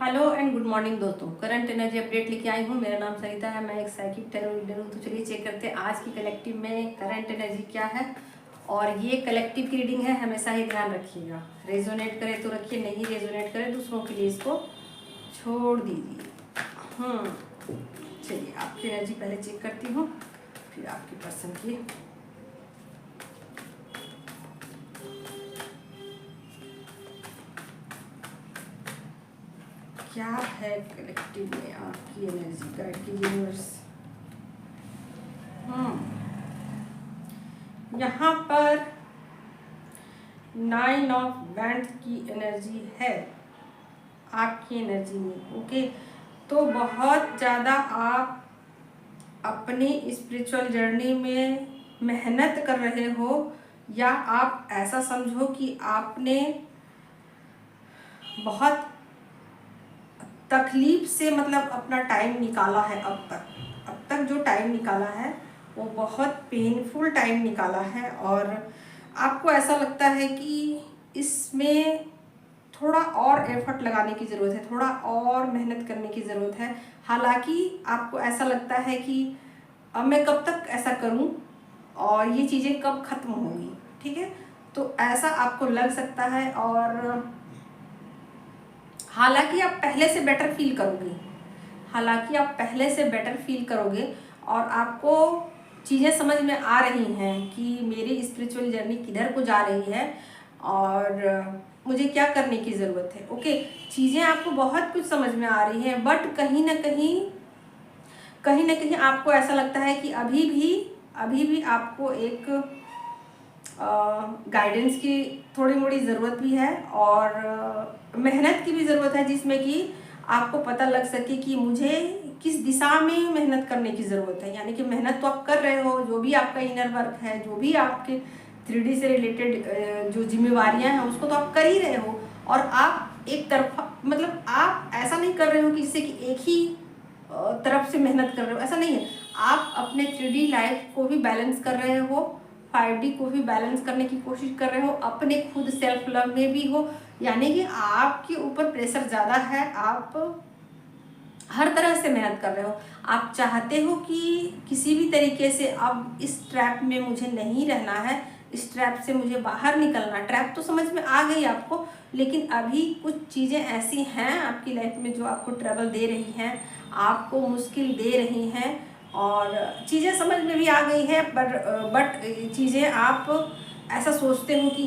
Hello and good morning दोस्तों। Current energy update लेके आई हूँ। मेरा नाम सरिता है, मैं एक साइकिक टैरो रीडर हूँ। तो चलिए चेक करते हैं आज की कलेक्टिव में करंट एनर्जी क्या है। और ये कलेक्टिव की रीडिंग है, हमेशा ही ध्यान रखिएगा। रेजोनेट करे तो रखिए, नहीं रेजोनेट करे दूसरों के लिए इसको छोड़ दीजिए। चलिए आपकी एनर्जी पहले चेक करती हूँ, फिर आपके पर्सन की। क्या है कलेक्टिव में आपकी एनर्जी, गाइड की यूनिवर्स। यहाँ पर 9 ऑफ वैंड की एनर्जी है आपकी एनर्जी में। ओके, तो बहुत ज़्यादा आप अपनी स्पिरिचुअल जर्नी में मेहनत कर रहे हो, या आप ऐसा समझो कि आपने बहुत तकलीफ से मतलब अपना टाइम निकाला है। अब तक जो टाइम निकाला है वो बहुत पेनफुल टाइम निकाला है, और आपको ऐसा लगता है कि इसमें थोड़ा और एफर्ट लगाने की ज़रूरत है, थोड़ा और मेहनत करने की ज़रूरत है। हालांकि आपको ऐसा लगता है कि अब मैं कब तक ऐसा करूं और ये चीज़ें कब ख़त्म होंगी। ठीक है, तो ऐसा आपको लग सकता है। और हालांकि आप पहले से बेटर फील करोगे, और आपको चीज़ें समझ में आ रही हैं कि मेरी स्पिरिचुअल जर्नी किधर को जा रही है और मुझे क्या करने की ज़रूरत है। ओके, चीज़ें आपको बहुत कुछ समझ में आ रही हैं, बट कहीं ना कहीं आपको ऐसा लगता है कि अभी भी आपको एक गाइडेंस की थोड़ी मोड़ी ज़रूरत भी है, और मेहनत की भी ज़रूरत है, जिसमें कि आपको पता लग सके कि मुझे किस दिशा में मेहनत करने की ज़रूरत है। यानी कि मेहनत तो आप कर रहे हो, जो भी आपका इनर वर्क है, जो भी आपके 3D से रिलेटेड जो जिम्मेवारियां हैं उसको तो आप कर ही रहे हो। और आप एक तरफा मतलब आप ऐसा नहीं कर रहे हो कि इससे कि एक ही तरफ से मेहनत कर रहे हो, ऐसा नहीं है। आप अपने 3D लाइफ को भी बैलेंस कर रहे हो, 5D को भी बैलेंस करने की कोशिश कर रहे हो, अपने खुद सेल्फ लव में भी हो। यानी कि आपके ऊपर प्रेशर ज़्यादा है, आप हर तरह से मेहनत कर रहे हो। आप चाहते हो कि किसी भी तरीके से अब इस ट्रैप में मुझे नहीं रहना है, इस ट्रैप से मुझे बाहर निकलना। ट्रैप तो समझ में आ गई आपको, लेकिन अभी कुछ चीज़ें ऐसी हैं आपकी लाइफ में जो आपको ट्रबल दे रही हैं, आपको मुश्किल दे रही हैं, और चीज़ें समझ में भी आ गई है। बट चीज़ें आप ऐसा सोचते हो कि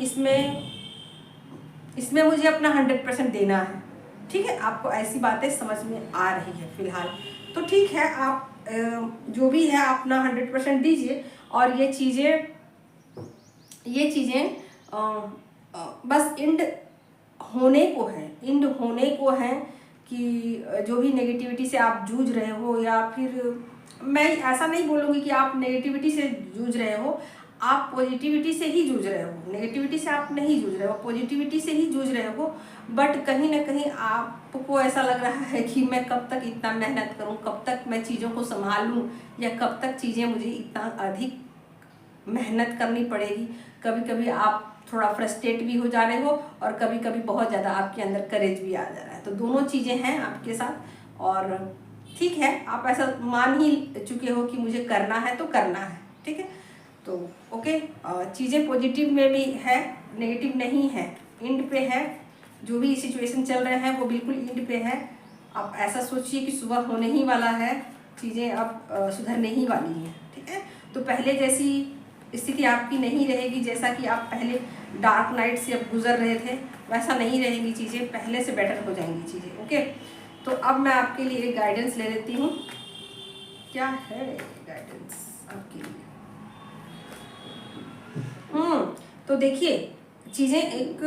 इसमें मुझे अपना 100% देना है। ठीक है, आपको ऐसी बातें समझ में आ रही है फिलहाल। तो ठीक है, आप जो भी है अपना 100% दीजिए। और ये चीज़ें बस एंड होने को है कि जो भी नेगेटिविटी से आप जूझ रहे हो, या फिर मैं ऐसा नहीं बोलूँगी कि आप नेगेटिविटी से जूझ रहे हो, आप पॉजिटिविटी से ही जूझ रहे हो। नेगेटिविटी से आप नहीं जूझ रहे हो, पॉजिटिविटी से ही जूझ रहे हो। बट कहीं ना कहीं आपको ऐसा लग रहा है कि मैं कब तक इतना मेहनत करूं, कब तक मैं चीज़ों को संभालूं, या कब तक चीज़ें मुझे इतना अधिक मेहनत करनी पड़ेगी। कभी कभी आप थोड़ा फ्रस्ट्रेट भी हो जा रहे हो, और कभी कभी बहुत ज़्यादा आपके अंदर करेज भी आ जा रहा है। तो दोनों चीज़ें हैं आपके साथ, और ठीक है, आप ऐसा मान ही चुके हो कि मुझे करना है तो करना है। ठीक है, तो ओके, चीज़ें पॉजिटिव में भी है, नेगेटिव नहीं है, एंड पे है। जो भी सिचुएशन चल रहे हैं वो बिल्कुल एंड पे है। आप ऐसा सोचिए कि सुबह होने ही वाला है, चीज़ें अब सुधरने ही वाली हैं। ठीक है, तो पहले जैसी स्थिति आपकी नहीं रहेगी, जैसा कि आप पहले डार्क नाइट से अब गुजर रहे थे, वैसा नहीं रहेगी। चीज़ें पहले से बेटर हो जाएंगी चीज़ें। ओके, तो अब मैं आपके लिए एक गाइडेंस ले लेती हूँ। क्या है गाइडेंस आपके लिए? तो देखिए, चीज़ें एक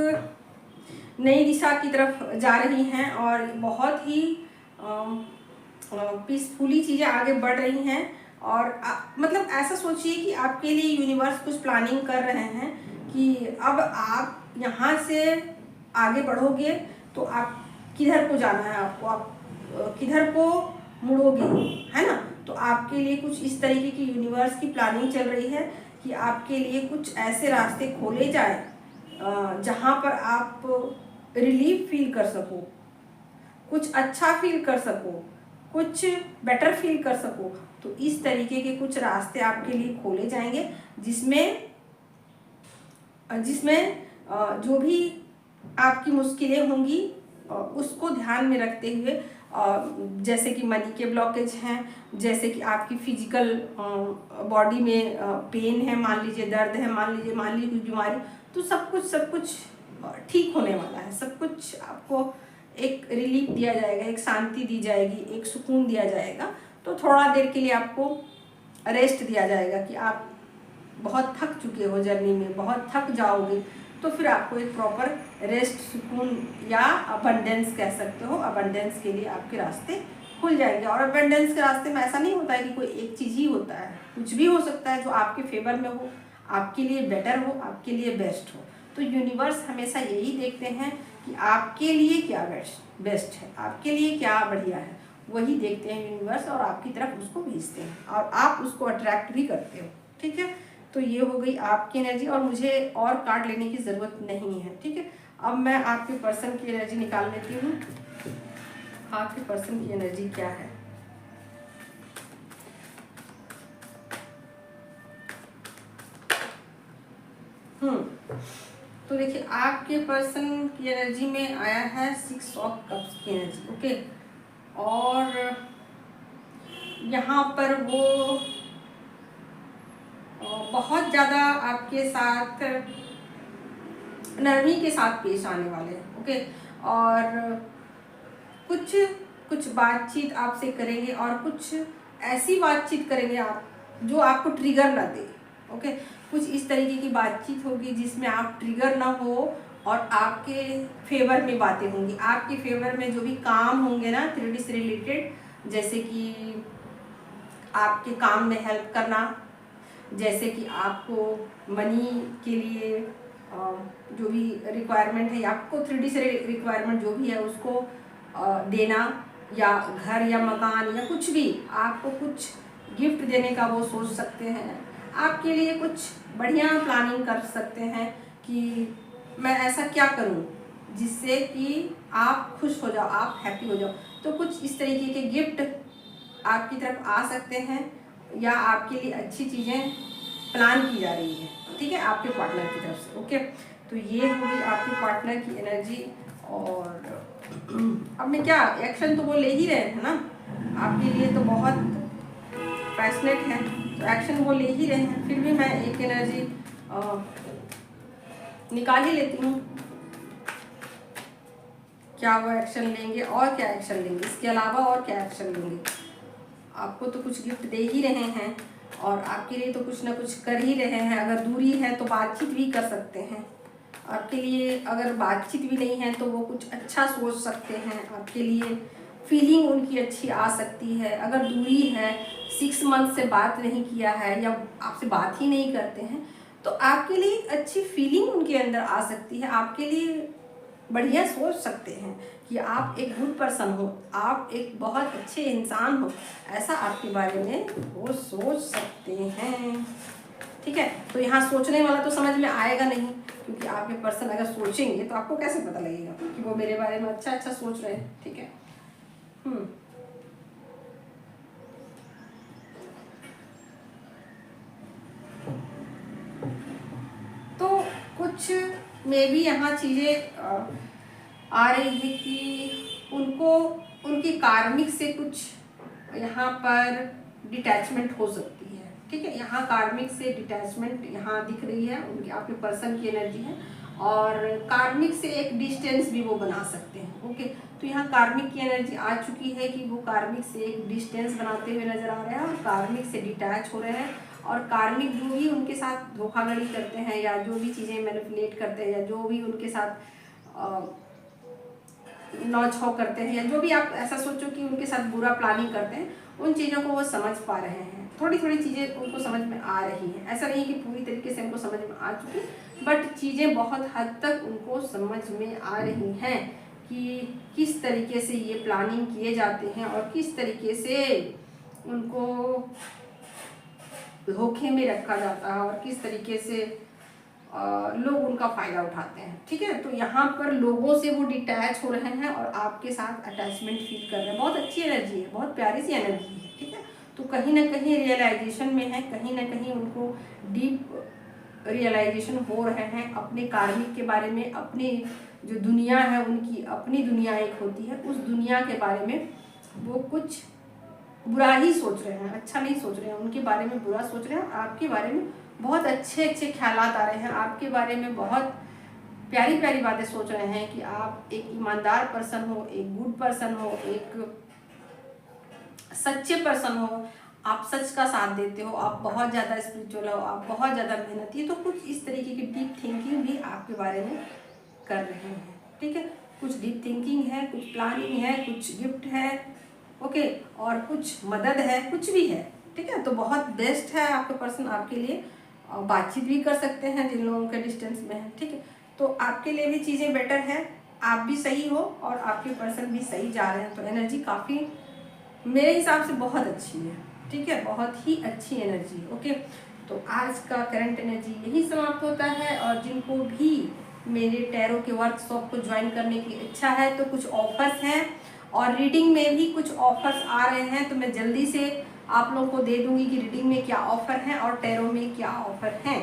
नई दिशा की तरफ जा रही हैं, और बहुत ही पीसफुली चीज़ें आगे बढ़ रही हैं। और मतलब ऐसा सोचिए कि आपके लिए यूनिवर्स कुछ प्लानिंग कर रहे हैं कि अब आप यहाँ से आगे बढ़ोगे तो आप किधर को जाना है, आपको आप किधर को मुड़ोगे, है ना। तो आपके लिए कुछ इस तरीके की यूनिवर्स की प्लानिंग चल रही है कि आपके लिए कुछ ऐसे रास्ते खोले जाए जहाँ पर आप रिलीफ फील कर सको। कुछ अच्छा फील कर सको, कुछ बेटर फील कर सको। तो इस तरीके के कुछ रास्ते आपके लिए खोले जाएंगे, जिसमें जो भी आपकी मुश्किलें होंगी उसको ध्यान में रखते हुए, जैसे कि मनी के ब्लॉकेज हैं, जैसे कि आपकी फिजिकल बॉडी में पेन है, मान लीजिए दर्द है, मान लीजिए कुछ बीमारी, तो सब कुछ ठीक होने वाला है। सब कुछ आपको एक रिलीफ दिया जाएगा, एक शांति दी जाएगी, एक सुकून दिया जाएगा। तो थोड़ा देर के लिए आपको रेस्ट दिया जाएगा कि आप बहुत थक चुके हो जर्नी में, बहुत थक जाओगे, तो फिर आपको एक प्रॉपर रेस्ट, सुकून या अबंडेंस कह सकते हो, अबंडेंस के लिए आपके रास्ते खुल जाएंगे। और अबंडेंस के रास्ते में ऐसा नहीं होता है कि कोई एक चीज़ ही होता है, कुछ भी हो सकता है जो आपके फेवर में हो, आपके लिए बेटर हो, आपके लिए बेस्ट हो। तो यूनिवर्स हमेशा यही देखते हैं कि आपके लिए क्या बेस्ट है, आपके लिए क्या बढ़िया है, वही देखते हैं यूनिवर्स, और आपकी तरफ उसको भेजते हैं, और आप उसको अट्रैक्ट भी करते हो। ठीक है, तो ये हो गई आपकी एनर्जी, और मुझे और कार्ड लेने की ज़रूरत नहीं है। ठीक है, अब मैं आपके पर्सन की एनर्जी निकाल लेती हूँ। आपके पर्सन की एनर्जी क्या है? तो देखिए, आपके पर्सन की एनर्जी में आया है 6 ऑफ कप्स की एनर्जी। ओके, और यहाँ पर वो बहुत ज़्यादा आपके साथ नरमी के साथ पेश आने वाले हैं। ओके, और कुछ बातचीत आपसे करेंगे, और कुछ ऐसी बातचीत करेंगे आप जो आपको ट्रिगर ना दे। ओके, कुछ इस तरीके की बातचीत होगी जिसमें आप ट्रिगर ना हो, और आपके फेवर में बातें होंगी। आपके फेवर में जो भी काम होंगे ना 3D से रिलेटेड, जैसे कि आपके काम में हेल्प करना, जैसे कि आपको मनी के लिए जो भी रिक्वायरमेंट है, या आपको 3D से रिक्वायरमेंट जो भी है उसको देना, या घर या मकान या कुछ भी, आपको कुछ गिफ्ट देने का वो सोच सकते हैं। आपके लिए कुछ बढ़िया प्लानिंग कर सकते हैं कि मैं ऐसा क्या करूं जिससे कि आप खुश हो जाओ, आप हैप्पी हो जाओ। तो कुछ इस तरीके के गिफ्ट आपकी तरफ आ सकते हैं, या आपके लिए अच्छी चीज़ें प्लान की जा रही है। ठीक है, आपके पार्टनर की तरफ से। ओके, तो ये होगी आपके पार्टनर की एनर्जी। और अब मैं क्या, एक्शन तो वो ले ही रहे हैं ना, आपके लिए तो बहुत पैशनेट है, तो एक्शन वो ले ही रहे हैं। फिर भी मैं एक एनर्जी निकाल ही लेती हूँ, क्या वो एक्शन लेंगे और क्या एक्शन लेंगे, इसके अलावा और क्या एक्शन लेंगे। आपको तो कुछ गिफ्ट दे ही रहे हैं, और आपके लिए तो कुछ ना कुछ कर ही रहे हैं। अगर दूरी है तो बातचीत भी कर सकते हैं आपके लिए, अगर बातचीत भी नहीं है तो वो कुछ अच्छा सोच सकते हैं आपके लिए, फीलिंग उनकी अच्छी आ सकती है। अगर दूरी है, 6 मंथ से बात नहीं किया है, या आपसे बात ही नहीं करते हैं, तो आपके लिए एक अच्छी फीलिंग उनके अंदर आ सकती है, आपके लिए बढ़िया सोच सकते हैं कि आप एक गुड पर्सन हो, आप एक बहुत अच्छे इंसान हो, ऐसा आपके बारे में वो सोच सकते हैं। ठीक है, तो यहाँ सोचने वाला तो समझ में आएगा नहीं, क्योंकि आपके पर्सन अगर सोचेंगे तो आपको कैसे पता लगेगा कि वो मेरे बारे में अच्छा सोच रहे हैं। ठीक है, तो कुछ मे भी यहाँ चीज़ें आ रही है कि उनको उनकी कार्मिक से कुछ यहाँ पर डिटैचमेंट हो सकती है। ठीक है, यहाँ कार्मिक से डिटैचमेंट यहाँ दिख रही है, उनकी आपके पर्सन की एनर्जी है, और कार्मिक से एक डिस्टेंस भी वो बना सकते हैं। ओके, तो यहाँ कार्मिक की एनर्जी आ चुकी है कि वो कार्मिक से एक डिस्टेंस बनाते हुए नजर आ रहे हैं, और कार्मिक से डिटैच हो रहे हैं। और कार्मिक जो भी उनके साथ धोखाधड़ी करते हैं, या जो भी चीज़ें मैनिपुलेट करते हैं, या जो भी उनके साथ नौछाव करते हैं, या जो भी आप ऐसा सोचो कि उनके साथ बुरा प्लानिंग करते हैं, उन चीज़ों को वो समझ पा रहे हैं। थोड़ी थोड़ी चीज़ें उनको समझ में आ रही हैं, ऐसा नहीं कि पूरी तरीके से उनको समझ में आ चुकी, बट चीज़ें बहुत हद तक उनको समझ में आ रही हैं कि किस तरीके से ये प्लानिंग किए जाते हैं, और किस तरीके से उनको धोखे में रखा जाता है, और किस तरीके से लोग उनका फ़ायदा उठाते हैं। ठीक है, तो यहाँ पर लोगों से वो डिटैच हो रहे हैं और आपके साथ अटैचमेंट फील कर रहे हैं। बहुत अच्छी एनर्जी है, बहुत प्यारी सी एनर्जी है। ठीक है, तो कहीं ना कहीं रियलाइजेशन में है, कहीं ना कहीं उनको डीप रियलाइजेशन हो रहे हैं अपने कार्मिक के बारे में। अपनी जो दुनिया है, उनकी अपनी दुनिया एक होती है, उस दुनिया के बारे में वो कुछ बुरा ही सोच रहे हैं, अच्छा नहीं सोच रहे हैं, उनके बारे में बुरा सोच रहे हैं। आपके बारे में बहुत अच्छे अच्छे ख्यालात आ रहे हैं, आपके बारे में बहुत प्यारी प्यारी बातें सोच रहे हैं कि आप एक ईमानदार पर्सन हो, एक गुड पर्सन हो, एक सच्चे पर्सन हो, आप सच का साथ देते हो, आप बहुत ज़्यादा स्पिरिचुअल हो, आप बहुत ज़्यादा मेहनती हो। तो कुछ इस तरीके की डीप थिंकिंग भी आपके बारे में कर रहे हैं। ठीक है, कुछ डीप थिंकिंग है, कुछ प्लानिंग है, कुछ गिफ्ट है, ओके, और कुछ मदद है, कुछ भी है। ठीक है, तो बहुत बेस्ट है आपका पर्सन आपके लिए। बातचीत भी कर सकते हैं जिन लोगों के डिस्टेंस में है। ठीक है, तो आपके लिए भी चीज़ें बेटर है, आप भी सही हो और आपके पर्सन भी सही जा रहे हैं। तो एनर्जी काफ़ी मेरे हिसाब से बहुत अच्छी है। ठीक है, बहुत ही अच्छी एनर्जी। ओके, तो आज का करंट एनर्जी यही समाप्त होता है। और जिनको भी मेरे टैरो के वर्कशॉप को ज्वाइन करने की इच्छा है तो कुछ ऑफर्स हैं और रीडिंग में भी कुछ ऑफर्स आ रहे हैं, तो मैं जल्दी से आप लोगों को दे दूंगी कि रीडिंग में क्या ऑफर है और टैरो में क्या ऑफर है।